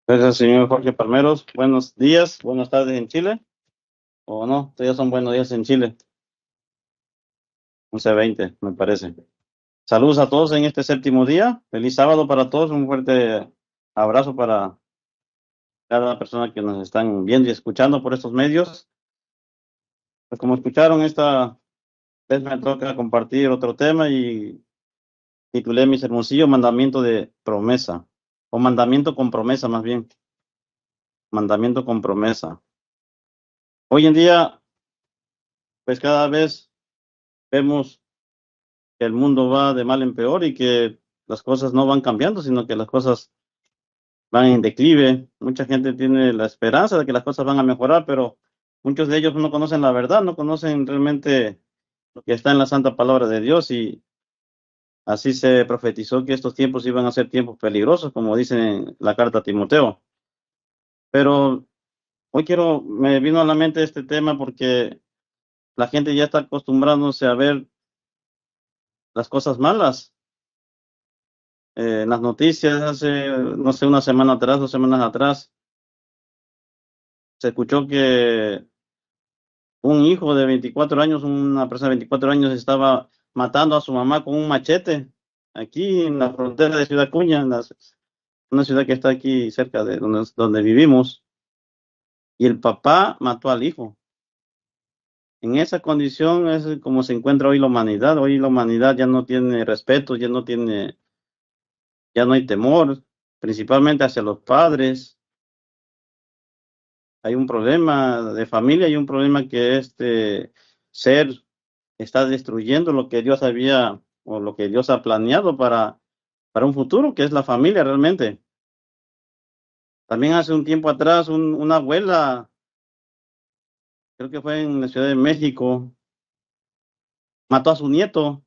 Gracias, señor Jorge Palmeros. Buenos días, buenas tardes en Chile. ¿O no? Todavía son buenos días en Chile. 11:20, me parece. Saludos a todos en este séptimo día. Feliz sábado para todos. Un fuerte abrazo para cada persona que nos están viendo y escuchando por estos medios. Pues como escucharon, esta vez me toca compartir otro tema y titulé mi sermoncillo Mandamiento de promesa. O mandamiento con promesa, más bien. Mandamiento con promesa. Hoy en día, pues cada vez vemos que el mundo va de mal en peor y que las cosas no van cambiando, sino que las cosas van en declive. Mucha gente tiene la esperanza de que las cosas van a mejorar, pero muchos de ellos no conocen la verdad, no conocen realmente lo que está en la santa palabra de Dios, y así se profetizó que estos tiempos iban a ser tiempos peligrosos, como dice en la carta a Timoteo. Pero me vino a la mente este tema porque la gente ya está acostumbrándose a ver las cosas malas en las noticias. Hace, no sé, una semana atrás, 2 semanas atrás, se escuchó que un hijo de 24 años, una persona de 24 años, estaba matando a su mamá con un machete aquí en la frontera de Ciudad Acuña, una ciudad que está aquí cerca de donde vivimos, y el papá mató al hijo. En esa condición es como se encuentra hoy la humanidad. Hoy la humanidad ya no tiene respeto, ya no hay temor, principalmente hacia los padres. Hay un problema de familia, hay un problema que este ser está destruyendo lo que Dios había o lo que Dios ha planeado para un futuro, que es la familia realmente. También hace un tiempo atrás, una abuela, creo que fue en la Ciudad de México, mató a su nieto,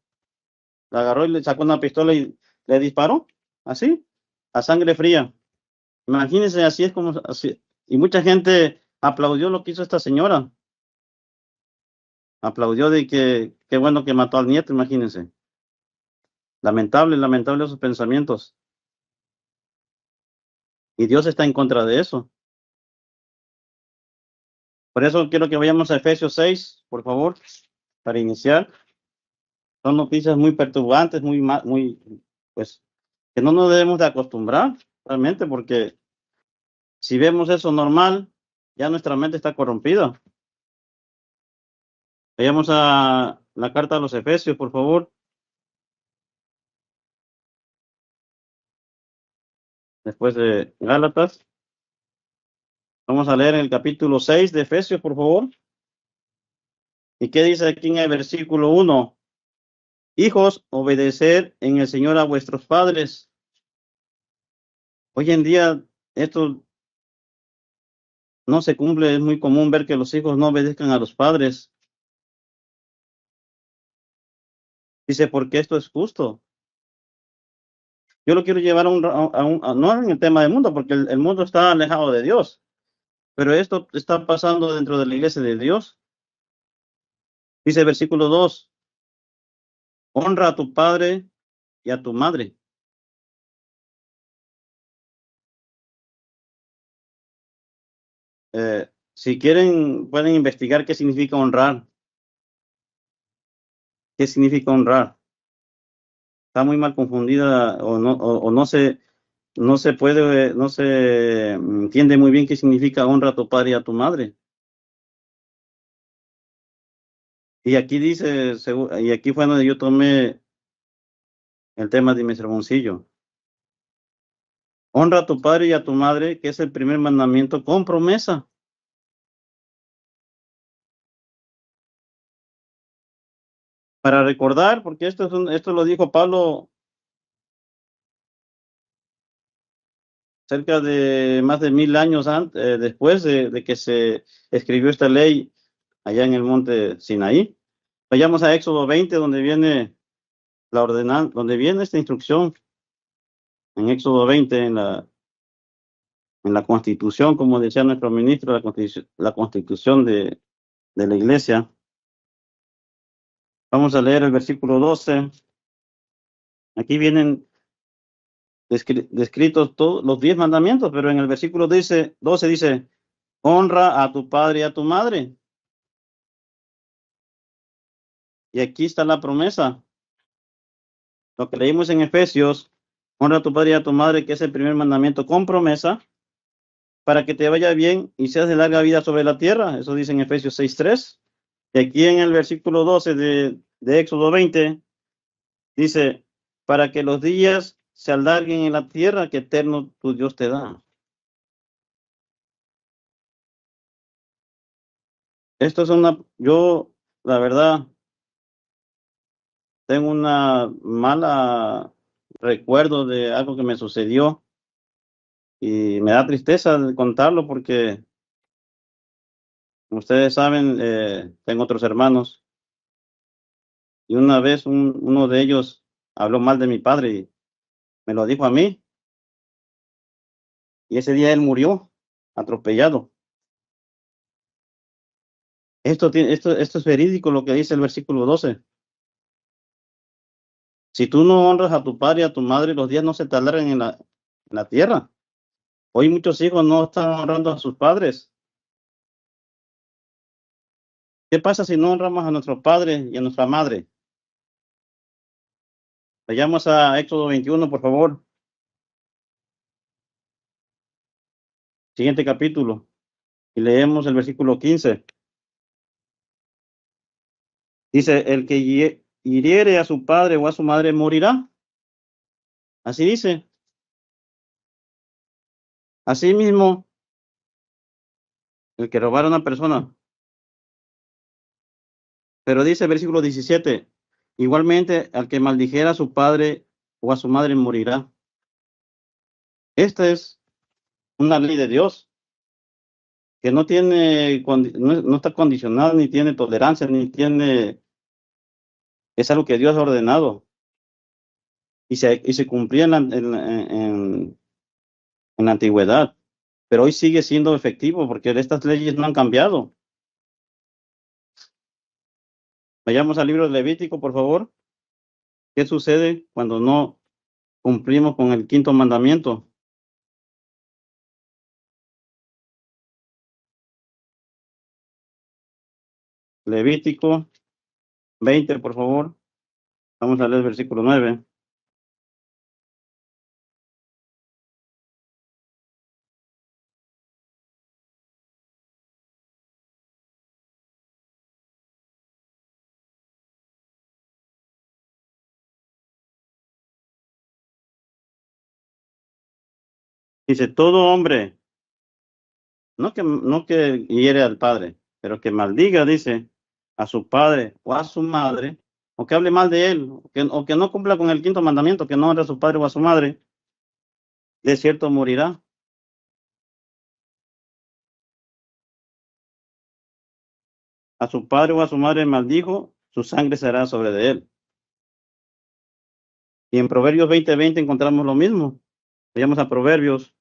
la agarró y le sacó una pistola y le disparó, así, a sangre fría. Imagínense, así es como, así, y mucha gente aplaudió lo que hizo esta señora, aplaudió de que qué bueno que mató al nieto, imagínense. Lamentable esos pensamientos. Y Dios está en contra de eso. Por eso quiero que vayamos a Efesios 6, por favor, para iniciar. Son noticias muy perturbantes, pues, que no nos debemos de acostumbrar realmente, porque si vemos eso normal, ya nuestra mente está corrompida. Vayamos a la carta a los Efesios, por favor, después de Gálatas. Vamos a leer el capítulo 6 de Efesios, por favor. ¿Y qué dice aquí en el versículo 1? Hijos, obedeced en el Señor a vuestros padres. Hoy en día esto no se cumple, es muy común ver que los hijos no obedezcan a los padres. Dice, porque esto es justo. Yo lo quiero llevar no en el tema del mundo, porque el mundo está alejado de Dios, pero esto está pasando dentro de la iglesia de Dios. Dice versículo 2, honra a tu padre y a tu madre. Si quieren, pueden investigar qué significa honrar. ¿Qué significa honrar? Está muy mal confundida, o no se entiende muy bien qué significa honra a tu padre y a tu madre. Y aquí dice, y aquí fue donde yo tomé el tema de mi sermoncillo. Honra a tu padre y a tu madre, que es el primer mandamiento con promesa. Para recordar, porque esto lo dijo Pablo cerca de más de 1000 años después de que se escribió esta ley allá en el monte Sinaí. Vayamos a Éxodo 20, donde viene la ordenanza, donde viene esta instrucción, en Éxodo 20, en la Constitución, como decía nuestro ministro, la Constitución de la Iglesia. Vamos a leer el versículo 12. Aquí vienen descritos todos los 10 mandamientos, pero en el versículo 12 dice, honra a tu padre y a tu madre. Y aquí está la promesa. Lo que leímos en Efesios, honra a tu padre y a tu madre, que es el primer mandamiento con promesa, para que te vaya bien y seas de larga vida sobre la tierra. Eso dice en Efesios 6:3. Y aquí en el versículo 12 de Éxodo 20, dice, para que los días se alarguen en la tierra que eterno tu Dios te da. Esto es yo, la verdad, tengo una mala recuerdo de algo que me sucedió y me da tristeza de contarlo porque, como ustedes saben, tengo otros hermanos y una vez uno de ellos habló mal de mi padre y me lo dijo a mí y ese día él murió atropellado. Esto es verídico lo que dice el versículo 12. Si tú no honras a tu padre y a tu madre, los días no se tardarán en la tierra. Hoy muchos hijos no están honrando a sus padres. ¿Qué pasa si no honramos a nuestros padres y a nuestra madre? Vayamos a Éxodo 21, por favor. Siguiente capítulo. Y leemos el versículo 15. Dice, el que hiriere a su padre o a su madre morirá. Así dice. Asimismo, el que robara a una persona. Pero dice el versículo 17, igualmente al que maldijera a su padre o a su madre morirá. Esta es una ley de Dios que no tiene, no está condicionada, ni tiene tolerancia, es algo que Dios ha ordenado y se cumplía en la antigüedad, pero hoy sigue siendo efectivo porque estas leyes no han cambiado. Vayamos al libro de Levítico, por favor. ¿Qué sucede cuando no cumplimos con el quinto mandamiento? Levítico 20, por favor. Vamos a leer el versículo 9. Dice, todo hombre, no que hiere al padre, pero que maldiga, dice, a su padre o a su madre, o que hable mal de él, o que no cumpla con el quinto mandamiento, que no honre a su padre o a su madre, de cierto morirá. A su padre o a su madre maldijo, su sangre será sobre de él. Y en Proverbios 20:20 encontramos lo mismo. Vayamos a Proverbios,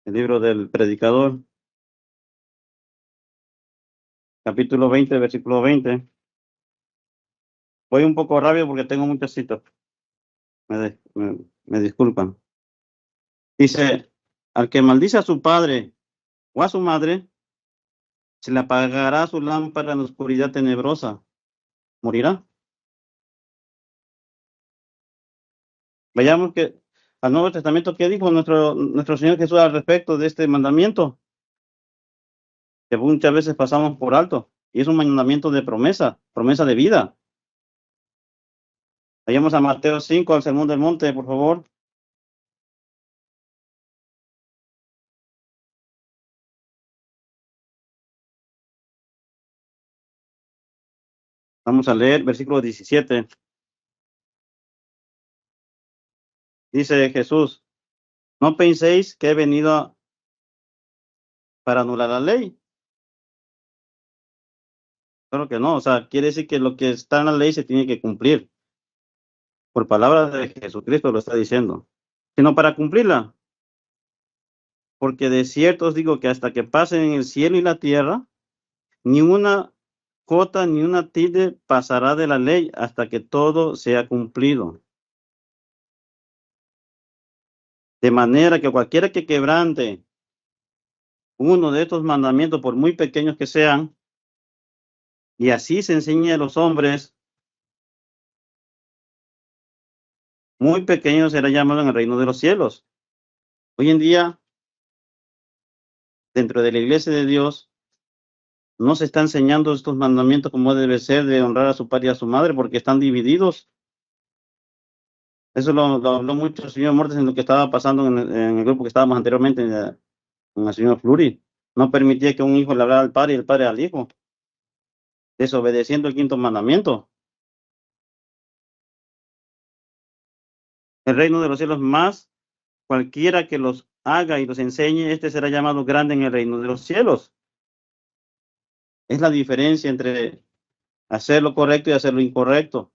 el libro del predicador, capítulo 20, versículo 20. Voy un poco rápido porque tengo muchas citas. Me disculpan. Dice, al que maldice a su padre o a su madre, se le apagará su lámpara en la oscuridad tenebrosa. Morirá. Vayamos que al Nuevo Testamento, ¿qué dijo nuestro Señor Jesús al respecto de este mandamiento? Que muchas veces pasamos por alto. Y es un mandamiento de promesa de vida. Vayamos a Mateo 5, al Sermón del Monte, por favor. Vamos a leer versículo 17. Dice Jesús, no penséis que he venido para anular la ley. Claro que no, o sea, quiere decir que lo que está en la ley se tiene que cumplir. Por palabras de Jesucristo lo está diciendo. Sino para cumplirla. Porque de cierto os digo que hasta que pasen el cielo y la tierra, ni una jota ni una tilde pasará de la ley hasta que todo sea cumplido. De manera que cualquiera que quebrante uno de estos mandamientos, por muy pequeños que sean, y así se enseñe a los hombres, muy pequeños será llamado en el reino de los cielos. Hoy en día, dentro de la iglesia de Dios, no se está enseñando estos mandamientos como debe ser, de honrar a su padre y a su madre, porque están divididos. Eso lo habló mucho el señor Mortes en lo que estaba pasando en el grupo que estábamos anteriormente, con el señor Fluri. No permitía que un hijo le hablara al padre y el padre al hijo, desobedeciendo el quinto mandamiento. El reino de los cielos más, cualquiera que los haga y los enseñe, este será llamado grande en el reino de los cielos. Es la diferencia entre hacer lo correcto y hacer lo incorrecto.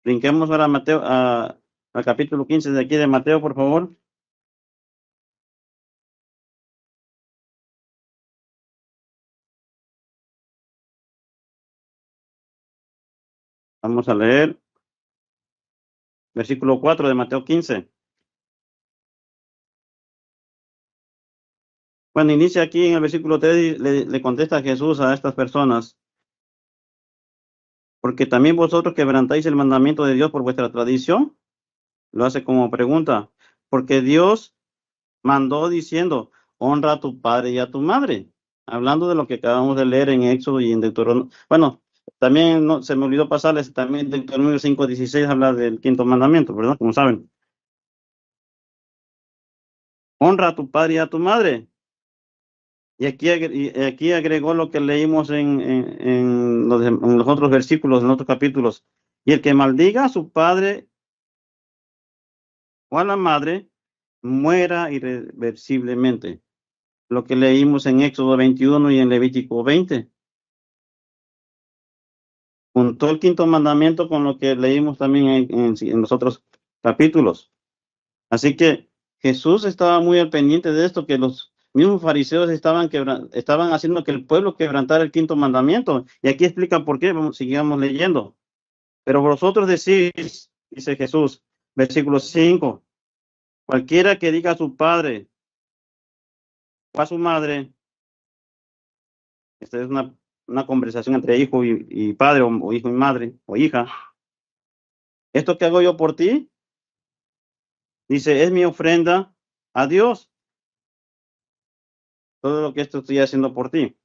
Brinquemos ahora a Mateo, al capítulo 15 de aquí de Mateo, por favor. Vamos a leer versículo 4 de Mateo 15. Bueno, inicia aquí en el versículo 3 y le contesta Jesús a estas personas, porque también vosotros quebrantáis el mandamiento de Dios por vuestra tradición. Lo hace como pregunta, porque Dios mandó diciendo, honra a tu padre y a tu madre. Hablando de lo que acabamos de leer en Éxodo y en Deuteronomio. Bueno, también no, se me olvidó pasarles, también Deuteronomio 5:16 habla del quinto mandamiento, ¿verdad? Como saben. Honra a tu padre y a tu madre. Y aquí agregó lo que leímos en los otros versículos, en otros capítulos. Y el que maldiga a su padre o a la madre, muera irreversiblemente. Lo que leímos en Éxodo 21 y en Levítico 20. Juntó el quinto mandamiento con lo que leímos también en los otros capítulos. Así que Jesús estaba muy al pendiente de esto, que los mismos fariseos estaban haciendo que el pueblo quebrantara el quinto mandamiento. Y aquí explica por qué, sigamos leyendo. Pero vosotros decís, dice Jesús, versículo 5, cualquiera que diga a su padre o a su madre, esta es una conversación entre hijo y padre, o hijo y madre, o hija, esto que hago yo por ti, dice, es mi ofrenda a Dios, todo lo que esto estoy haciendo por ti.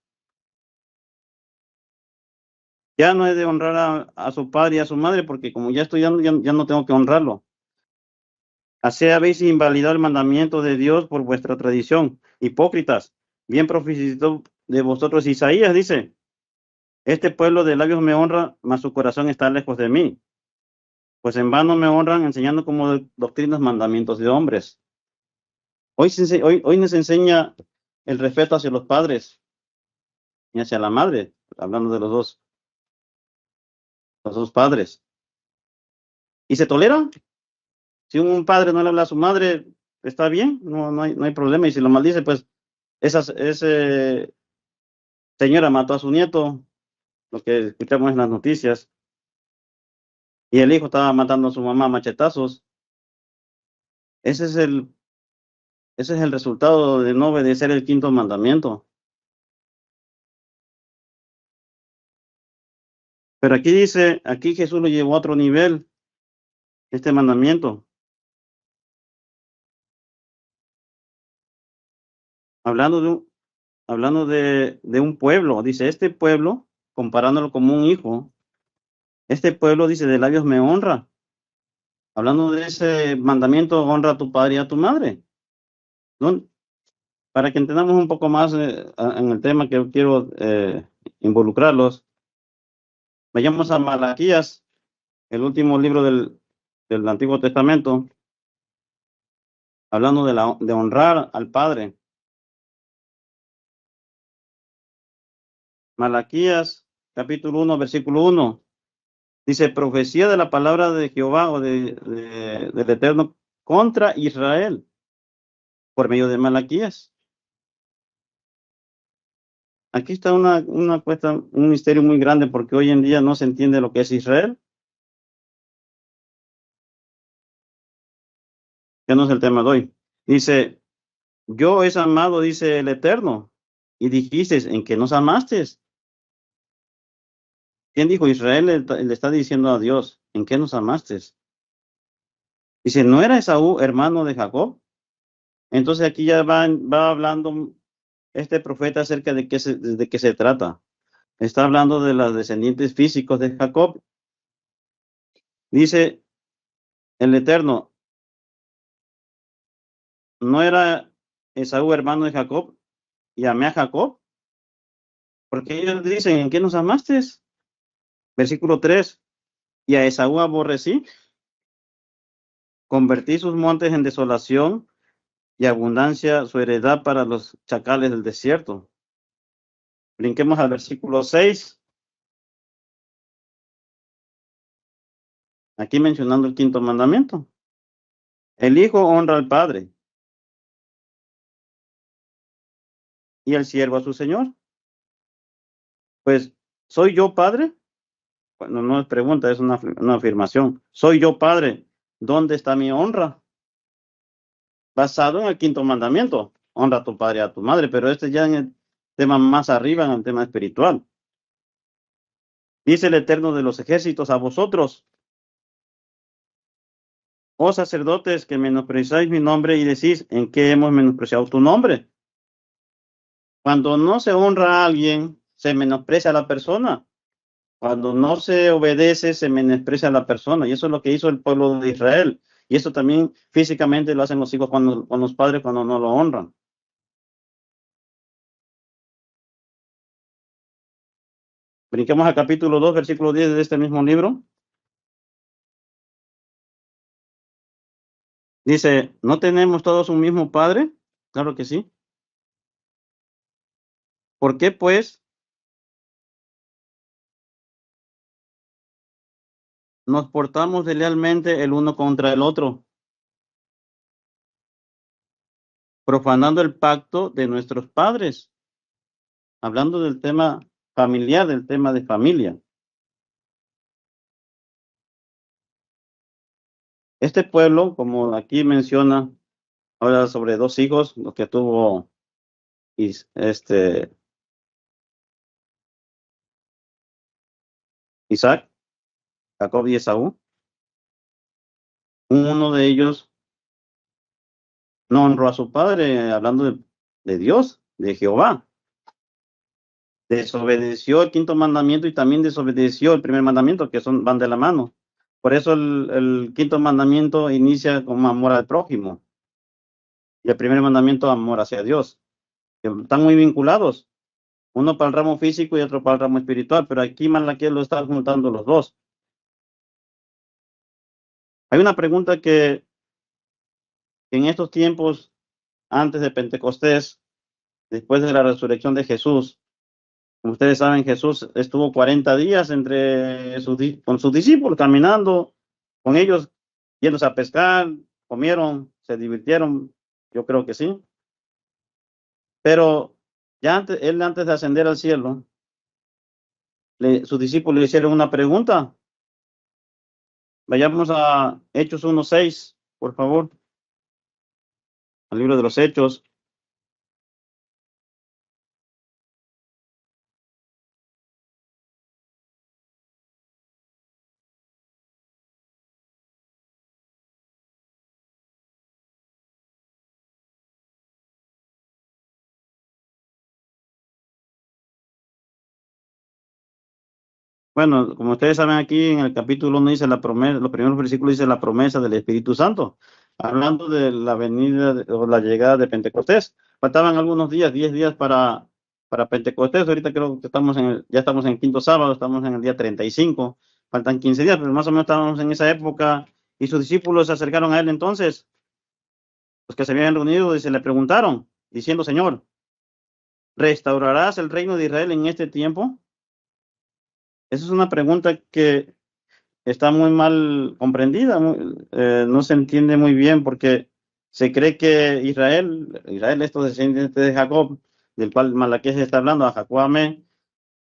Ya no he de honrar a su padre y a su madre, porque como ya estoy dando, ya no tengo que honrarlo. Así habéis invalidado el mandamiento de Dios por vuestra tradición. Hipócritas, bien profetizó de vosotros Isaías, dice, este pueblo de labios me honra, mas su corazón está lejos de mí. Pues en vano me honran enseñando como doctrinas mandamientos de hombres. Hoy nos enseña el respeto hacia los padres y hacia la madre, hablando de los dos padres. ¿Y se tolera? Si un padre no le habla a su madre, está bien, no hay problema. Y si lo maldice, pues ese señora mató a su nieto, lo que escuchamos en las noticias, y el hijo estaba matando a su mamá a machetazos. Ese es ese es el resultado de no obedecer el quinto mandamiento. Pero aquí dice, aquí Jesús lo llevó a otro nivel, este mandamiento, hablando de un pueblo. Dice, este pueblo, comparándolo como un hijo, este pueblo dice, de labios me honra. Hablando de ese mandamiento, honra a tu padre y a tu madre, ¿no? Para que entendamos un poco más en el tema que quiero involucrarlos, vayamos a Malaquías, el último libro del Antiguo Testamento, hablando de honrar al Padre. Malaquías, capítulo 1, versículo 1, dice, profecía de la palabra de Jehová o del Eterno contra Israel, por medio de Malaquías. Aquí está un misterio muy grande, porque hoy en día no se entiende lo que es Israel. que no es el tema de hoy. Dice, yo es amado, dice el Eterno, y dijiste, ¿en qué nos amaste? ¿Quién dijo? Israel le está diciendo a Dios, ¿en qué nos amaste? Dice, ¿no era Esaú hermano de Jacob? Entonces aquí ya va hablando este profeta acerca de qué se trata. Está hablando de los descendientes físicos de Jacob. Dice el Eterno, ¿no era Esaú hermano de Jacob y amé a Jacob? Porque ellos dicen, ¿en qué nos amaste? Versículo 3, y a Esaú aborrecí, convertí sus montes en desolación y abundancia su heredad para los chacales del desierto. Brinquemos al versículo 6, aquí mencionando el quinto mandamiento. El hijo honra al padre y el siervo a su señor. Pues, ¿soy yo padre? Bueno, no es pregunta, es una afirmación. ¿Soy yo padre? ¿Dónde está mi honra? Basado en el quinto mandamiento. Honra a tu padre y a tu madre, pero este ya en el tema más arriba, en el tema espiritual. Dice el Eterno de los ejércitos a vosotros, oh sacerdotes, que menospreciáis mi nombre y decís, ¿en qué hemos menospreciado tu nombre? Cuando no se honra a alguien, se menosprecia a la persona. Cuando no se obedece, se menosprecia a la persona. Y eso es lo que hizo el pueblo de Israel. Y eso también físicamente lo hacen los hijos con los padres cuando no lo honran. Brinquemos al capítulo 2, versículo 10 de este mismo libro. Dice, ¿no tenemos todos un mismo padre? Claro que sí. ¿Por qué, pues, nos portamos deslealmente el uno contra el otro, profanando el pacto de nuestros padres? Hablando del tema familiar, del tema de familia. Este pueblo, como aquí menciona, habla sobre dos hijos, los que tuvo Isaac, Jacob y Esaú. Uno de ellos no honró a su padre, hablando de Dios, de Jehová. Desobedeció el quinto mandamiento y también desobedeció el primer mandamiento, que van de la mano. Por eso el quinto mandamiento inicia con amor al prójimo y el primer mandamiento amor hacia Dios. Están muy vinculados, uno para el ramo físico y otro para el ramo espiritual, pero aquí Malaquías lo está juntando los dos. Hay una pregunta que en estos tiempos, antes de Pentecostés, después de la resurrección de Jesús, como ustedes saben, Jesús estuvo 40 días con sus discípulos, caminando con ellos, yéndose a pescar, comieron, se divirtieron, yo creo que sí. Pero ya antes de ascender al cielo, sus discípulos le hicieron una pregunta. Vayamos a Hechos 1:6, por favor, al libro de los Hechos. Bueno, como ustedes saben, aquí en el capítulo 1 dice la promesa, los primeros versículos dice la promesa del Espíritu Santo, hablando de la venida o la llegada de Pentecostés. Faltaban algunos días, 10 días para Pentecostés. Ahorita creo que ya estamos en el quinto sábado, estamos en el día 35. Faltan 15 días, pero más o menos estábamos en esa época y sus discípulos se acercaron a él entonces, los que se habían reunido, y se le preguntaron, diciendo, Señor, ¿restaurarás el reino de Israel en este tiempo? Esa es una pregunta que está muy mal comprendida, no se entiende muy bien porque se cree que Israel, estos descendientes de Jacob, del cual Malaquías está hablando, a Jacob amé,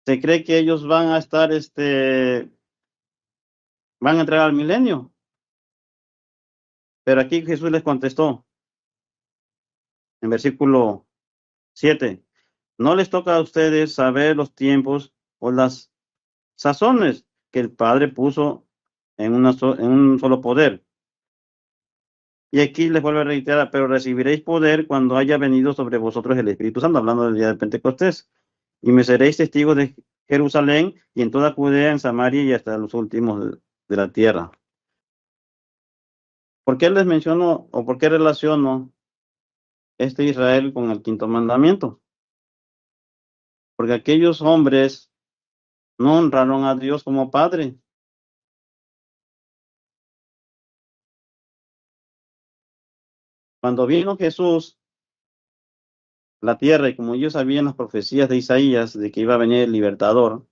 se cree que ellos van a estar, van a entrar al milenio. Pero aquí Jesús les contestó en versículo 7. No les toca a ustedes saber los tiempos o las sazones que el Padre puso en un solo poder. Y aquí les vuelvo a reiterar, pero recibiréis poder cuando haya venido sobre vosotros el Espíritu Santo, hablando del día de Pentecostés. Y me seréis testigos de Jerusalén y en toda Judea, en Samaria y hasta los últimos de la tierra. ¿Por qué les menciono o por qué relaciono este Israel con el quinto mandamiento? Porque aquellos hombres no honraron a Dios como Padre. Cuando vino Jesús a la tierra y como ellos sabían las profecías de Isaías de que iba a venir el libertador,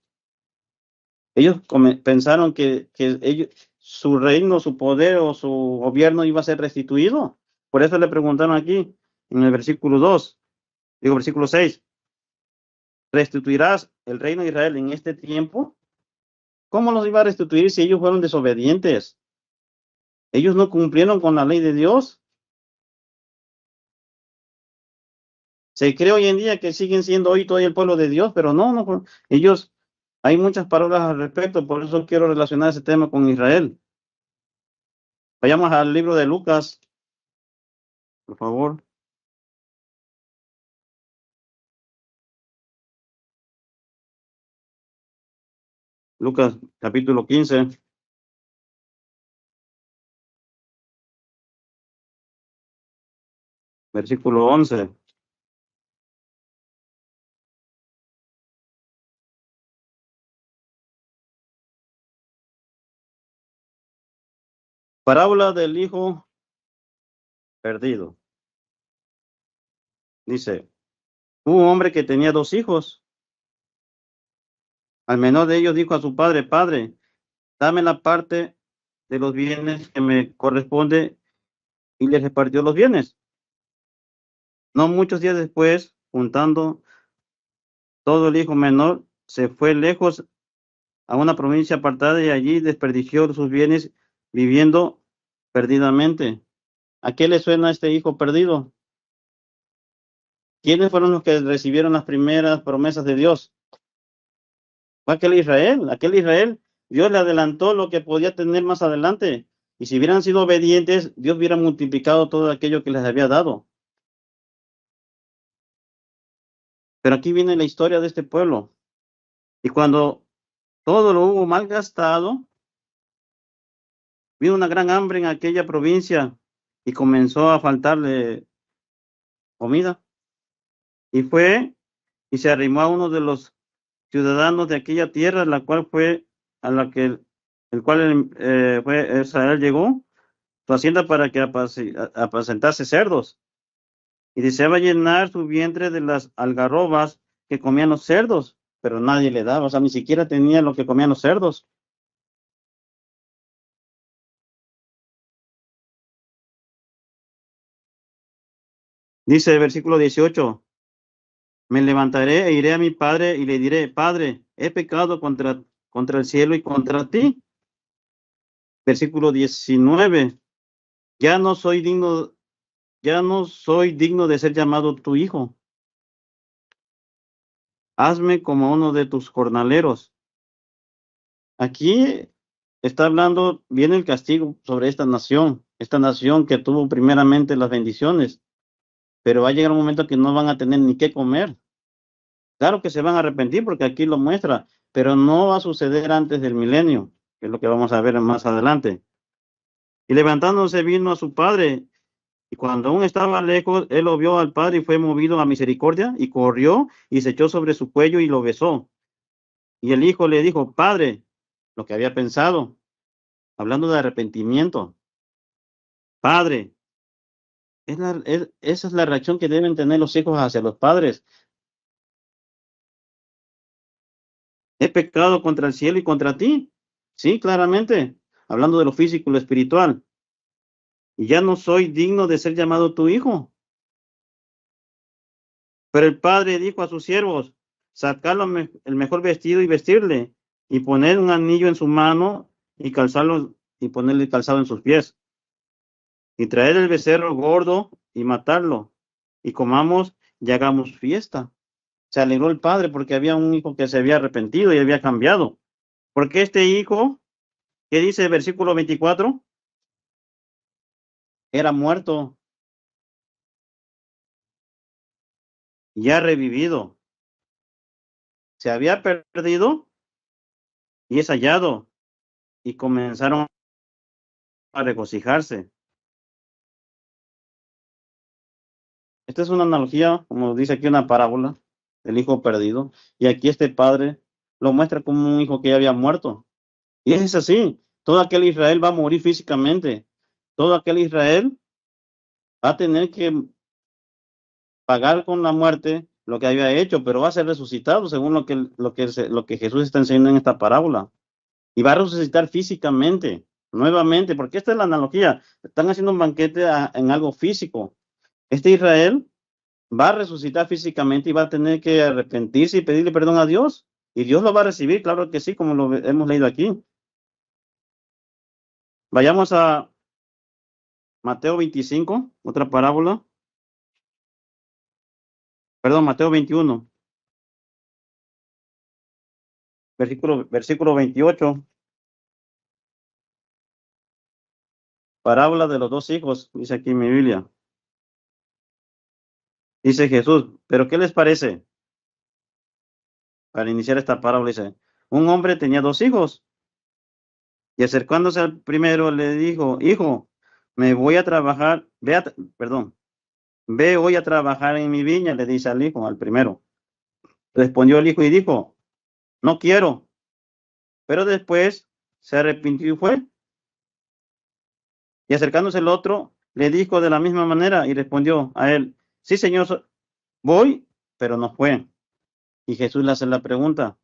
ellos pensaron que ellos, su reino, su poder o su gobierno iba a ser restituido. Por eso le preguntaron aquí en el versículo 6, ¿restituirás el reino de Israel en este tiempo? ¿Cómo los iba a restituir si ellos fueron desobedientes? Ellos no cumplieron con la ley de Dios. Se cree hoy en día que siguen siendo hoy todo el pueblo de Dios, pero no, ellos, hay muchas palabras al respecto, por eso quiero relacionar ese tema con Israel. Vayamos al libro de Lucas, por favor. Lucas capítulo 15, versículo 11. Parábola del hijo perdido. Dice, hubo un hombre que tenía dos hijos. Al menor de ellos dijo a su padre, Padre, dame la parte de los bienes que me corresponde, y le repartió los bienes. No muchos días después, juntando todo, el hijo menor se fue lejos a una provincia apartada y allí desperdició sus bienes viviendo perdidamente. ¿A qué le suena este hijo perdido? ¿Quiénes fueron los que recibieron las primeras promesas de Dios? Fue aquel Israel, Dios le adelantó lo que podía tener más adelante. Y si hubieran sido obedientes, Dios hubiera multiplicado todo aquello que les había dado. Pero aquí viene la historia de este pueblo. Y cuando todo lo hubo mal gastado, vino una gran hambre en aquella provincia y comenzó a faltarle comida. Y fue y se arrimó a uno de los ciudadanos de aquella tierra, la cual fue a la que el cual fue Israel llegó, su hacienda para que apacentase cerdos. Y deseaba llenar su vientre de las algarrobas que comían los cerdos, pero nadie le daba, o sea, ni siquiera tenía lo que comían los cerdos. Dice el versículo 18, me levantaré e iré a mi padre y le diré, Padre, he pecado contra el cielo y contra ti. Versículo 19, ya no soy digno, ya no soy digno de ser llamado tu hijo. Hazme como uno de tus jornaleros. Aquí está hablando, viene el castigo sobre esta nación que tuvo primeramente las bendiciones, pero va a llegar un momento que no van a tener ni qué comer. Claro que se van a arrepentir porque aquí lo muestra, pero no va a suceder antes del milenio, que es lo que vamos a ver más adelante. Y levantándose vino a su padre, y cuando aún estaba lejos, él lo vio al padre y fue movido a misericordia, y corrió y se echó sobre su cuello y lo besó. Y el hijo le dijo, Padre, lo que había pensado, hablando de arrepentimiento, Padre, esa es la reacción que deben tener los hijos hacia los padres. He pecado contra el cielo y contra ti. Sí, claramente, hablando de lo físico y lo espiritual. Y ya no soy digno de ser llamado tu hijo. Pero el padre dijo a sus siervos, sacarlo el mejor vestido y vestirle, y poner un anillo en su mano y calzarlo y ponerle calzado en sus pies. y traer el becerro gordo y matarlo, y comamos y hagamos fiesta. Se alegró el padre porque había un hijo que se había arrepentido y había cambiado. Porque este hijo, ¿qué dice el versículo 24? Era muerto, ya revivido. Se había perdido y es hallado. Y comenzaron a regocijarse. Esta es una analogía, como dice aquí, una parábola del hijo perdido. Y aquí este padre lo muestra como un hijo que ya había muerto. Y es así. Todo aquel Israel va a morir físicamente. Todo aquel Israel va a tener que pagar con la muerte lo que había hecho, pero va a ser resucitado según lo que Jesús está enseñando en esta parábola. Y va a resucitar físicamente, nuevamente, porque esta es la analogía. Están haciendo un banquete en algo físico. Este Israel va a resucitar físicamente y va a tener que arrepentirse y pedirle perdón a Dios. Y Dios lo va a recibir, claro que sí, como lo hemos leído aquí. Vayamos a Mateo 25, otra parábola. Perdón, Mateo 21, versículo 28. Parábola de los dos hijos, dice aquí en mi Biblia. Dice Jesús, ¿pero qué les parece? Para iniciar esta parábola dice, un hombre tenía dos hijos y acercándose al primero le dijo, hijo, me voy a trabajar, perdón, ve hoy a trabajar en mi viña, le dice al hijo, al primero. Respondió el hijo y dijo, no quiero, pero después se arrepintió y fue. Y acercándose el otro, le dijo de la misma manera y respondió a él, sí, señor, voy, pero no fue. Y Jesús le hace la pregunta,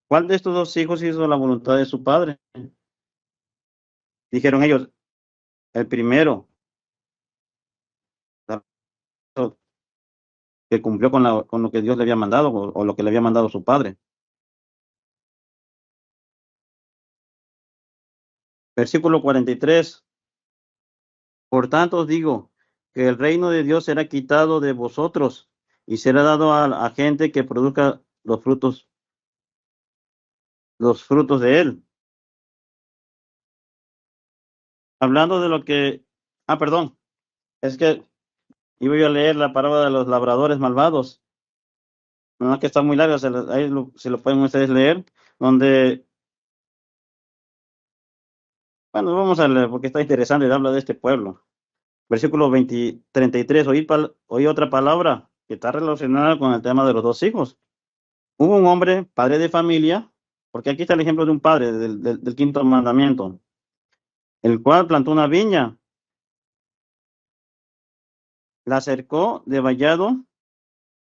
¿cuál de estos dos hijos hizo la voluntad de su padre? Dijeron ellos, el primero, que cumplió con lo que Dios le había mandado o lo que le había mandado su padre. Versículo 43. Por tanto os digo que el reino de Dios será quitado de vosotros y será dado a gente que produzca los frutos de él. Hablando de lo que, perdón, es que iba yo a leer la parábola de los labradores malvados. No, que está muy larga, se lo pueden ustedes leer, donde, bueno, vamos a leer porque está interesante, habla de este pueblo. Versículo 33, oí otra palabra que está relacionada con el tema de los dos hijos. Hubo un hombre, padre de familia, porque aquí está el ejemplo de un padre del quinto mandamiento, el cual plantó una viña, la cercó de vallado,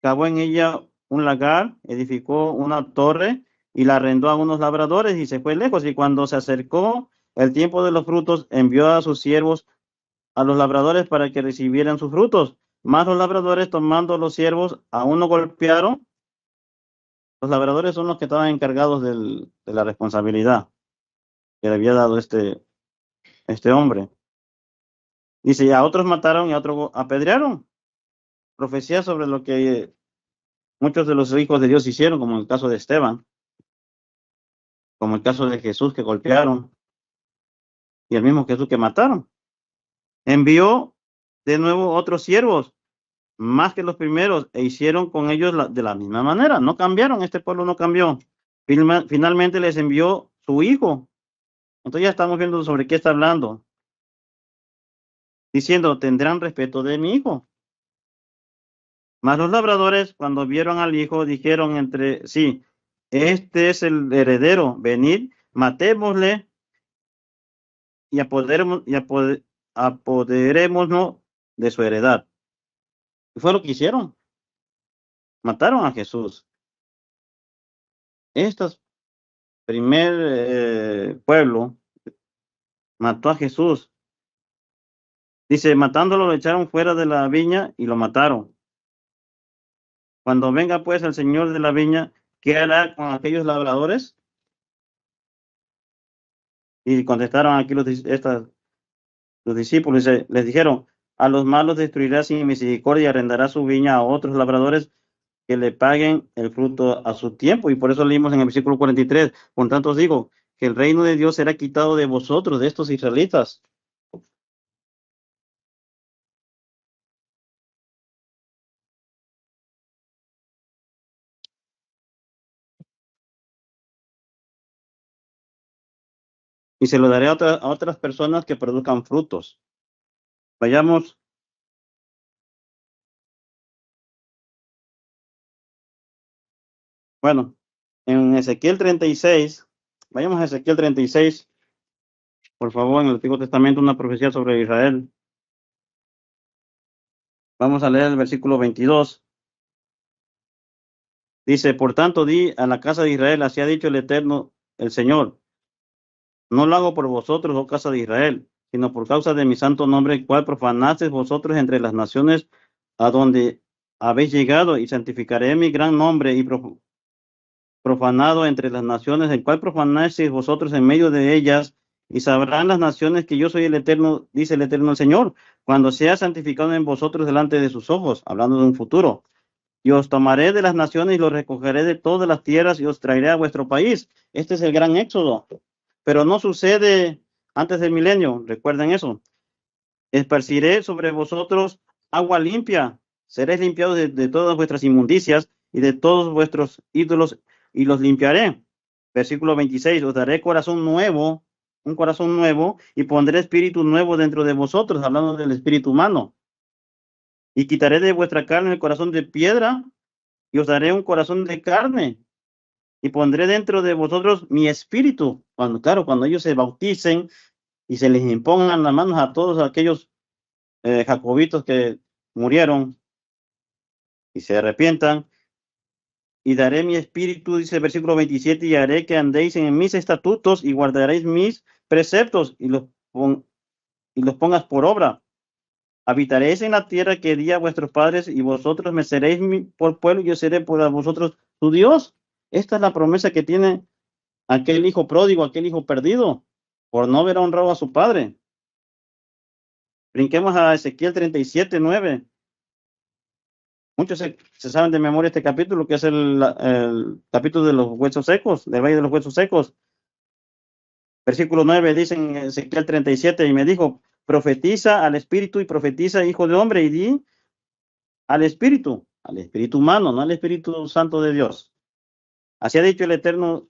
cavó en ella un lagar, edificó una torre y la arrendó a unos labradores y se fue lejos. Y cuando se acercó el tiempo de los frutos, envió a sus siervos a los labradores para que recibieran sus frutos. Mas los labradores, tomando los siervos, a uno golpearon. Los labradores son los que estaban encargados de la responsabilidad que le había dado este hombre. Dice, y a otros mataron y a otros apedrearon. Profecía sobre lo que muchos de los hijos de Dios hicieron, como el caso de Esteban, como el caso de Jesús que golpearon y el mismo Jesús que mataron. Envió de nuevo otros siervos, más que los primeros, e hicieron con ellos de la misma manera. No cambiaron, este pueblo no cambió. Finalmente les envió su hijo. Entonces ya estamos viendo sobre qué está hablando. Diciendo, tendrán respeto de mi hijo. Mas los labradores, cuando vieron al hijo, dijeron entre sí, este es el heredero, venid, matémosle y apoderémonos de su heredad. Y fue lo que hicieron, mataron a Jesús. Este primer pueblo mató a Jesús. Dice, matándolo lo echaron fuera de la viña y lo mataron. Cuando venga pues el señor de la viña, ¿qué hará con aquellos labradores? Y contestaron aquí Los discípulos les dijeron, a los malos destruirá sin misericordia y arrendará su viña a otros labradores que le paguen el fruto a su tiempo. Y por eso leímos en el versículo 43, por tanto os digo, que el reino de Dios será quitado de vosotros, de estos israelitas. Y se lo daré a otras personas que produzcan frutos. Vayamos, bueno, en Ezequiel 36, vayamos a Ezequiel 36, por favor, en el Antiguo Testamento, una profecía sobre Israel. Vamos a leer el versículo 22. Dice, por tanto, di a la casa de Israel, así ha dicho el Eterno, el Señor, no lo hago por vosotros, oh casa de Israel, sino por causa de mi santo nombre, el cual profanasteis vosotros entre las naciones a donde habéis llegado, y santificaré mi gran nombre y profanado entre las naciones, el cual profanasteis vosotros en medio de ellas, y sabrán las naciones que yo soy el Eterno, dice el Eterno el Señor, cuando sea santificado en vosotros delante de sus ojos, hablando de un futuro. Y os tomaré de las naciones y los recogeré de todas las tierras y os traeré a vuestro país. Este es el gran éxodo. Pero no sucede antes del milenio, recuerden eso. Esparciré sobre vosotros agua limpia. Seréis limpiados de todas vuestras inmundicias y de todos vuestros ídolos y los limpiaré. Versículo 26, os daré corazón nuevo, un corazón nuevo, y pondré espíritu nuevo dentro de vosotros, hablando del espíritu humano. Y quitaré de vuestra carne el corazón de piedra y os daré un corazón de carne y pondré dentro de vosotros mi espíritu. Cuando, claro, cuando ellos se bauticen y se les impongan las manos a todos aquellos jacobitos que murieron y se arrepientan, y daré mi espíritu, dice el versículo 27, y haré que andéis en mis estatutos y guardaréis mis preceptos y los pongas por obra. Habitaréis en la tierra que di a vuestros padres y vosotros me seréis por pueblo y yo seré por vosotros tu Dios. Esta es la promesa que tiene aquel hijo pródigo, aquel hijo perdido, por no haber honrado a su padre. Brinquemos a Ezequiel 37:9. Muchos se saben de memoria este capítulo, que es el capítulo de los huesos secos, del valle de los huesos secos. Versículo 9 dice en Ezequiel 37, y me dijo, profetiza al espíritu y profetiza, hijo de hombre, y di al espíritu humano, no al Espíritu Santo de Dios. Así ha dicho el Eterno,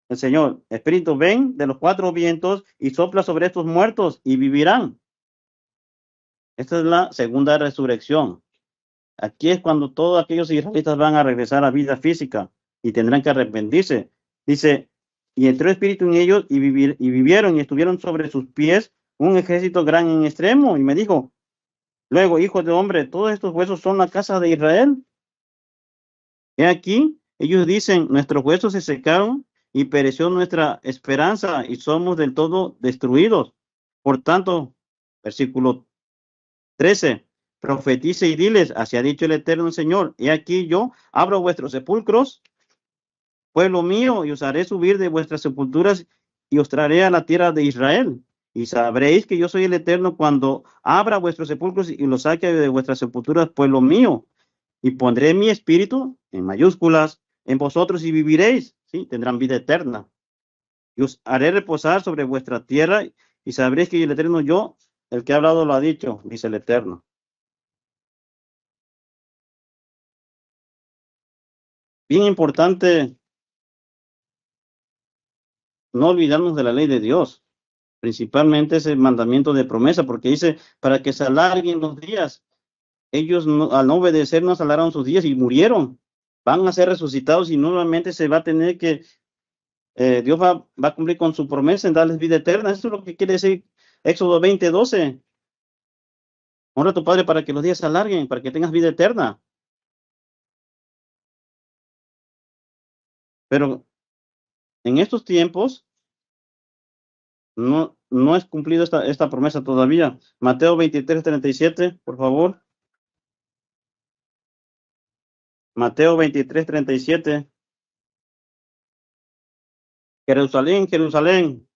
el Señor, espíritu, ven de los cuatro vientos y sopla sobre estos muertos y vivirán. Esta es la segunda resurrección. Aquí es cuando todos aquellos israelitas van a regresar a vida física y tendrán que arrepentirse. Dice, y entró espíritu en ellos y vivieron y estuvieron sobre sus pies un ejército gran en extremo. Y me dijo, luego, hijo de hombre, todos estos huesos son la casa de Israel. He aquí, ellos dicen, nuestros huesos se secaron y pereció nuestra esperanza y somos del todo destruidos. Por tanto, versículo 13, profetice y diles, así ha dicho el Eterno Señor, he aquí yo abro vuestros sepulcros, pueblo mío, y os haré subir de vuestras sepulturas y os traeré a la tierra de Israel. Y sabréis que yo soy el Eterno cuando abra vuestros sepulcros y los saque de vuestras sepulturas, pueblo mío. Y pondré mi espíritu, en mayúsculas, en vosotros y viviréis, ¿sí? Tendrán vida eterna. Y os haré reposar sobre vuestra tierra y sabréis que el Eterno yo, el que ha hablado lo ha dicho, dice el Eterno. Bien importante no olvidarnos de la ley de Dios, principalmente ese mandamiento de promesa, porque dice, para que se alarguen los días. Ellos al no obedecer no se alargaron sus días y murieron. Van a ser resucitados y nuevamente se va a tener que, Dios va a cumplir con su promesa en darles vida eterna. Eso es lo que quiere decir Éxodo 20:12. Honra a tu padre para que los días se alarguen, para que tengas vida eterna. Pero en estos tiempos no es cumplido esta promesa todavía. Mateo 23:37, por favor. Mateo 23:37. Jerusalén, Jerusalén,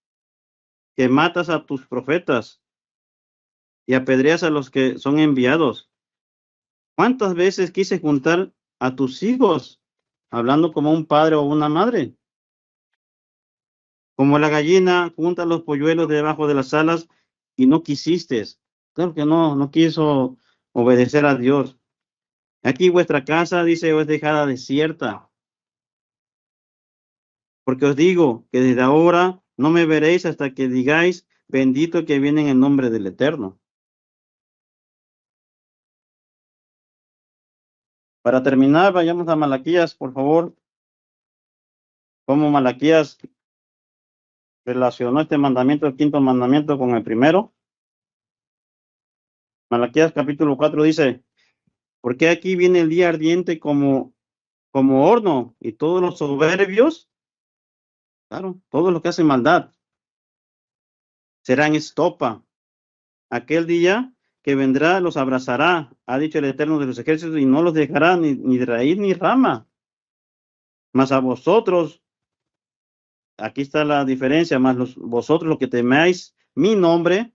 que matas a tus profetas y apedreas a los que son enviados. ¿Cuántas veces quise juntar a tus hijos, hablando como un padre o una madre? Como la gallina junta los polluelos debajo de las alas y no quisiste. Claro que no, no quiso obedecer a Dios. Aquí vuestra casa, dice, es dejada desierta, porque os digo que desde ahora no me veréis hasta que digáis, bendito que viene en el nombre del Eterno. Para terminar, vayamos a Malaquías, por favor. Cómo Malaquías relacionó este mandamiento, el quinto mandamiento, con el primero. Malaquías capítulo 4 dice, porque aquí viene el día ardiente como horno, y todos los soberbios, claro, todos los que hacen maldad, serán estopa. Aquel día que vendrá los abrazará, ha dicho el Eterno de los ejércitos, y no los dejará ni de raíz ni rama. Mas a vosotros, aquí está la diferencia, más vosotros los que temáis mi nombre,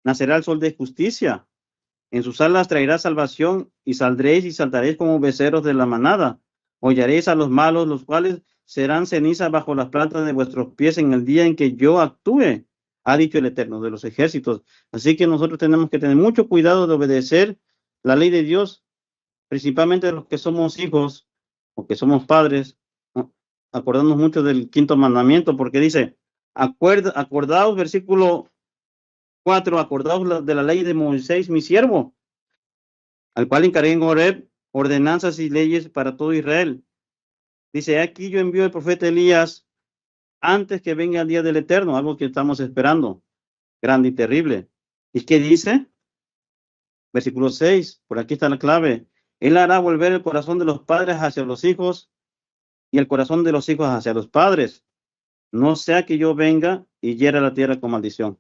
nacerá el sol de justicia. En sus alas traerá salvación, y saldréis y saltaréis como becerros de la manada. Hollaréis a los malos, los cuales serán ceniza bajo las plantas de vuestros pies en el día en que yo actúe, ha dicho el Eterno de los ejércitos. Así que nosotros tenemos que tener mucho cuidado de obedecer la ley de Dios, principalmente los que somos hijos o que somos padres, ¿no? Acordándonos mucho del quinto mandamiento, porque dice, acordaos, versículo 4, acordaos de la ley de Moisés, mi siervo, al cual encargué en Horeb ordenanzas y leyes para todo Israel. Dice, aquí yo envío el profeta Elías antes que venga el día del Eterno, algo que estamos esperando, grande y terrible. ¿Y qué dice? Versículo 6, por aquí está la clave. Él hará volver el corazón de los padres hacia los hijos y el corazón de los hijos hacia los padres. No sea que yo venga y hiera la tierra con maldición.